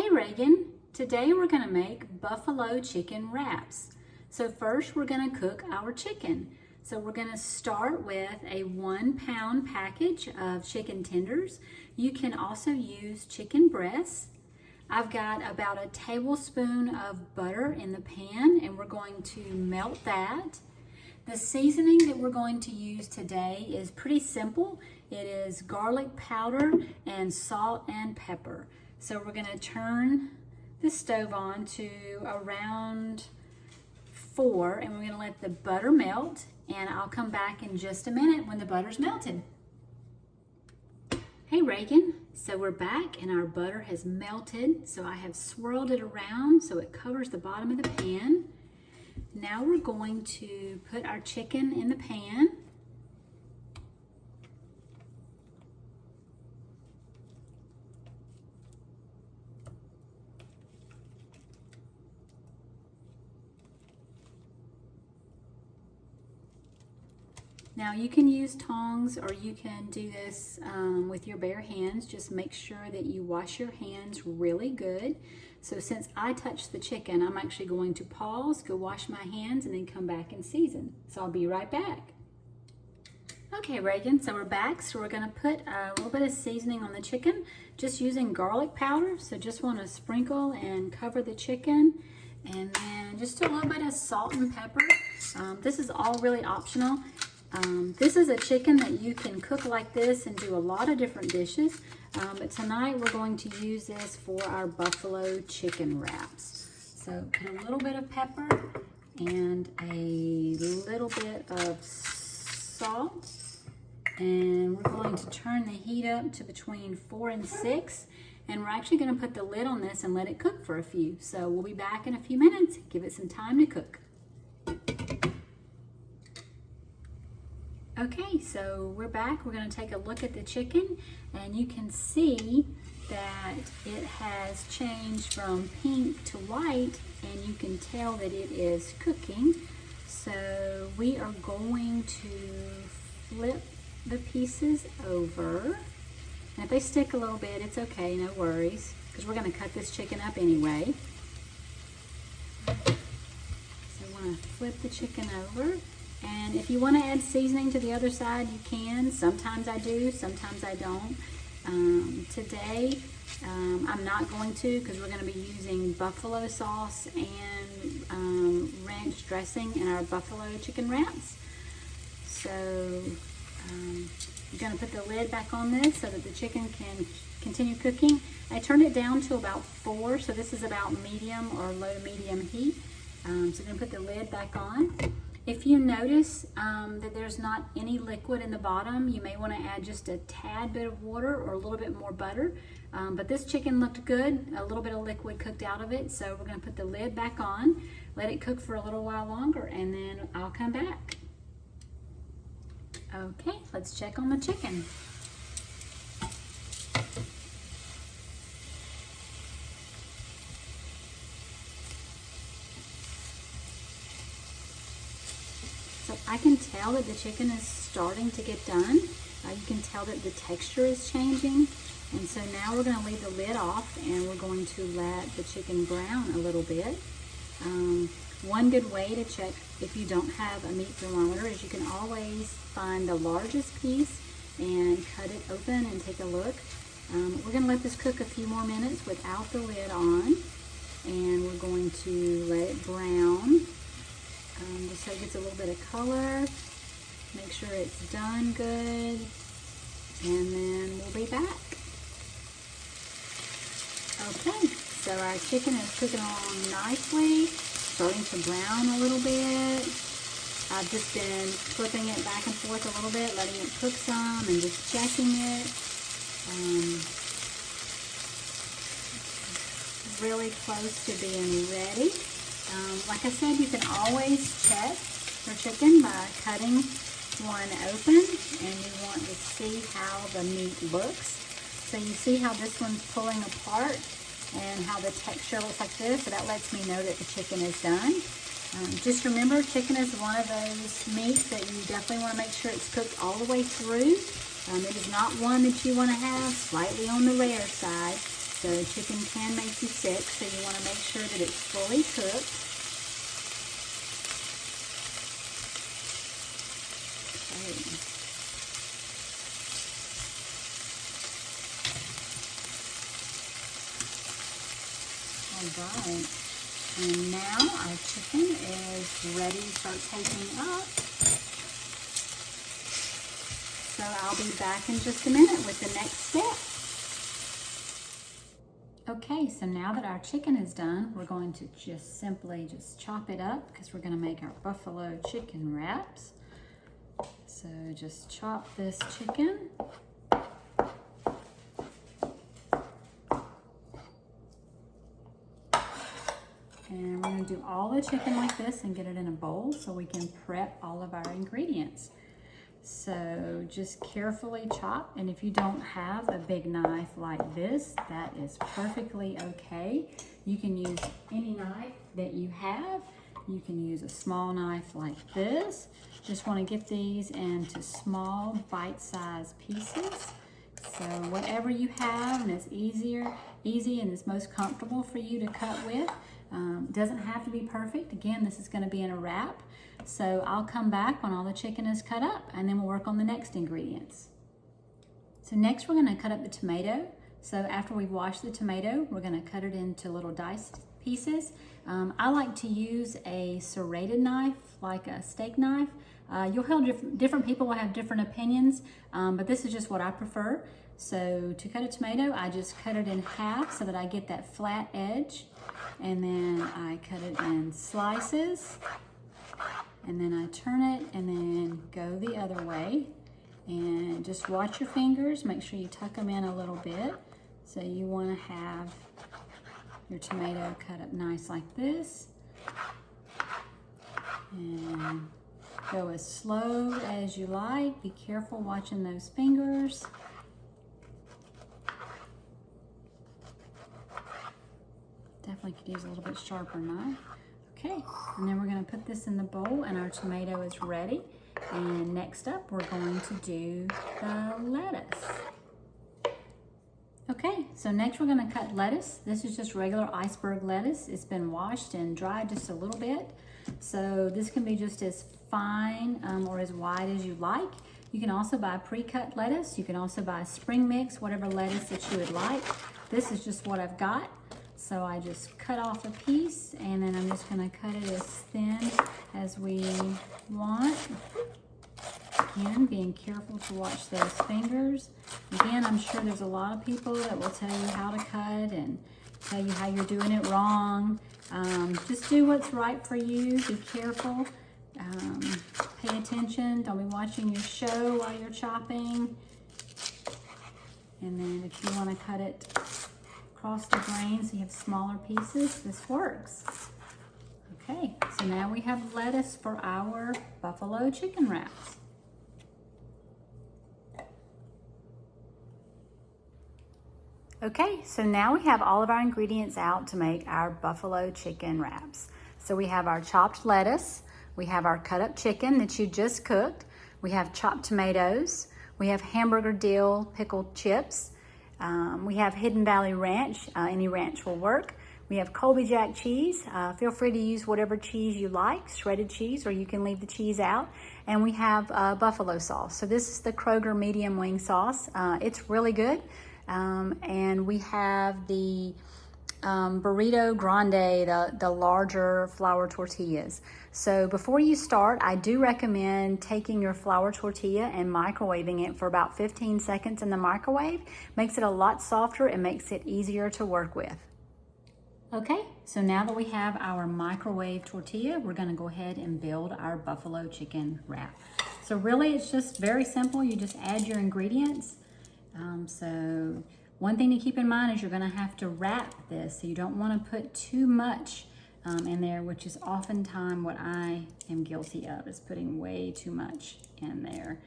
Hey Reagan, today we're going to make buffalo chicken wraps. So first we're going to cook our chicken. So we're going to start with a 1 pound package of chicken tenders. You can also use chicken breasts. I've got about a tablespoon of butter in the pan and we're going to melt that. The seasoning that we're going to use today is pretty simple. It is garlic powder and salt and pepper. So we're going to turn the stove on to around 4 and we're going to let the butter melt, and I'll come back in just a minute when the butter's melted. Hey Reagan, so we're back and our butter has melted. So I have swirled it around so it covers the bottom of the pan. Now we're going to put our chicken in the pan. Now you can use tongs or you can do this with your bare hands. Just make sure that you wash your hands really good. So since I touched the chicken, I'm actually going to pause, go wash my hands, and then come back and season. So I'll be right back. Okay Reagan, so we're back. So we're gonna put a little bit of seasoning on the chicken, just using garlic powder. So just wanna sprinkle and cover the chicken. And then just a little bit of salt and pepper. This is all really optional. This is a chicken that you can cook like this and do a lot of different dishes, but tonight we're going to use this for our buffalo chicken wraps. So put a little bit of pepper and a little bit of salt, and we're going to turn the heat up to between 4 and 6, and we're actually going to put the lid on this and let it cook for a few. So we'll be back in a few minutes. Give it some time to cook. Okay, so we're back. We're going to take a look at the chicken, and you can see that it has changed from pink to white, and you can tell that it is cooking. So we are going to flip the pieces over. And if they stick a little bit, it's okay, no worries, because we're going to cut this chicken up anyway. So I want to flip the chicken over. And if you want to add seasoning to the other side, you can. Sometimes I do, sometimes I don't. Today, I'm not going to, because we're going to be using buffalo sauce and ranch dressing in our buffalo chicken wraps. So I'm going to put the lid back on this so that the chicken can continue cooking. I turned it down to about 4, so this is about medium or low medium heat. So I'm going to put the lid back on. If you notice that there's not any liquid in the bottom, you may want to add just a tad bit of water or a little bit more butter. But this chicken looked good, a little bit of liquid cooked out of it. So we're going to put the lid back on, let it cook for a little while longer, and then I'll come back. Okay, let's check on the chicken. So I can tell that the chicken is starting to get done. You can tell that the texture is changing. And so now we're going to leave the lid off and we're going to let the chicken brown a little bit. One good way to check if you don't have a meat thermometer is you can always find the largest piece and cut it open and take a look. We're going to let this cook a few more minutes without the lid on. And we're going to let it brown. Just so it gets a little bit of color. Make sure it's done good. And then we'll be back. Okay, so our chicken is cooking along nicely. Starting to brown a little bit. I've just been flipping it back and forth a little bit, letting it cook some and just checking it. Really close to being ready. Like I said, you can always check your chicken by cutting one open, and you want to see how the meat looks. So you see how this one's pulling apart and how the texture looks like this, so that lets me know that the chicken is done. Just remember, chicken is one of those meats that you definitely want to make sure it's cooked all the way through. It is not one that you want to have slightly on the rare side. So chicken can make you sick, so you want to make sure that it's fully cooked. Okay. All right. And now our chicken is ready to start taking up. So I'll be back in just a minute with the next step. Okay, so now that our chicken is done, we're going to just simply chop it up because we're going to make our buffalo chicken wraps. So just chop this chicken. And we're going to do all the chicken like this and get it in a bowl so we can prep all of our ingredients. So just carefully chop, and if you don't have a big knife like this, that is perfectly okay. You can use any knife that you have. You can use a small knife like this. Just want to get these into small bite-sized pieces. So whatever you have and it's easy and is most comfortable for you to cut with. Doesn't have to be perfect. Again, this is going to be in a wrap. So I'll come back when all the chicken is cut up and then we'll work on the next ingredients. So next we're going to cut up the tomato. So after we've washed the tomato, we're going to cut it into little diced pieces. I like to use a serrated knife, like a steak knife. You'll have different people will have different opinions, but this is just what I prefer. So to cut a tomato, I just cut it in half so that I get that flat edge. And then I cut it in slices. And then I turn it and then go the other way. And just watch your fingers. Make sure you tuck them in a little bit. So you want to have your tomato cut up nice like this. And go as slow as you like. Be careful watching those fingers. Definitely could use a little bit sharper knife. Okay, and then we're going to put this in the bowl and our tomato is ready. And next up, we're going to do the lettuce. Okay, so next we're going to cut lettuce. This is just regular iceberg lettuce. It's been washed and dried just a little bit. So this can be just as fine or as wide as you like. You can also buy pre-cut lettuce. You can also buy spring mix, whatever lettuce that you would like. This is just what I've got. So I just cut off a piece and then I'm just going to cut it as thin as we want. Again, being careful to watch those fingers. Again, I'm sure there's a lot of people that will tell you how to cut and tell you how you're doing it wrong. Just do what's right for you. Be careful. Pay attention. Don't be watching your show while you're chopping. And then if you want to cut it across the grain so you have smaller pieces, this works. Okay, so now we have lettuce for our buffalo chicken wraps. Okay, so now we have all of our ingredients out to make our buffalo chicken wraps. So we have our chopped lettuce, we have our cut up chicken that you just cooked, we have chopped tomatoes, we have hamburger dill pickled chips, we have Hidden Valley Ranch, any ranch will work. We have Colby Jack cheese. Feel free to use whatever cheese you like, shredded cheese, or you can leave the cheese out. And we have buffalo sauce. So this is the Kroger medium wing sauce. It's really good. And we have the Burrito Grande, the larger flour tortillas. So before you start, I do recommend taking your flour tortilla and microwaving it for about 15 seconds in the microwave. Makes it a lot softer and makes it easier to work with. Okay, so now that we have our microwave tortilla, we're gonna go ahead and build our buffalo chicken wrap. So really it's just very simple. You just add your ingredients. So one thing to keep in mind is you're gonna have to wrap this. So you don't wanna put too much in there, which is oftentimes what I am guilty of, is putting way too much in there.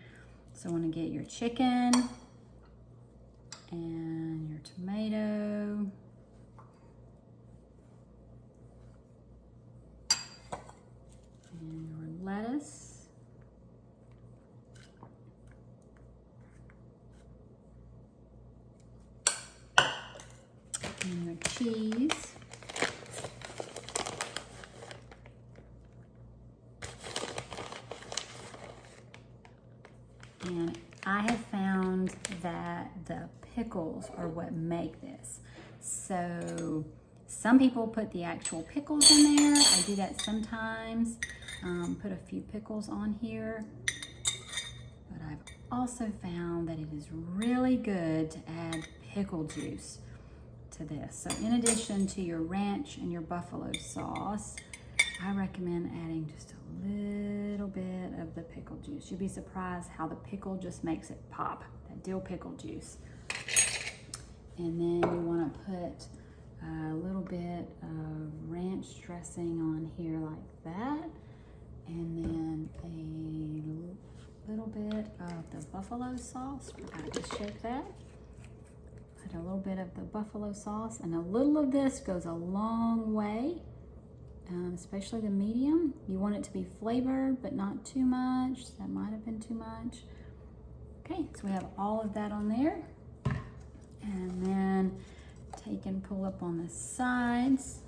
So I wanna get your chicken and your tomato. And your lettuce. And your cheese. And I have found that the pickles are what make this. So some people put the actual pickles in there. I do that sometimes. Put a few pickles on here. But I've also found that it is really good to add pickle juice to this. So in addition to your ranch and your buffalo sauce, I recommend adding just a little bit of the pickle juice. You'd be surprised how the pickle just makes it pop, that dill pickle juice. And then you want to put a little bit of ranch dressing on here like that. And then a little bit of the buffalo sauce. Forgot to shake that. Put a little bit of the buffalo sauce, and a little of this goes a long way. Especially the medium. You want it to be flavored, but not too much. That might have been too much. Okay, so we have all of that on there. And then take and pull up on the sides.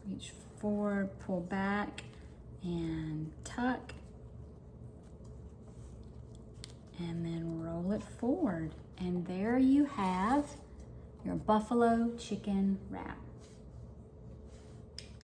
Reach forward, pull back, and tuck. And then roll it forward. And there you have your buffalo chicken wrap.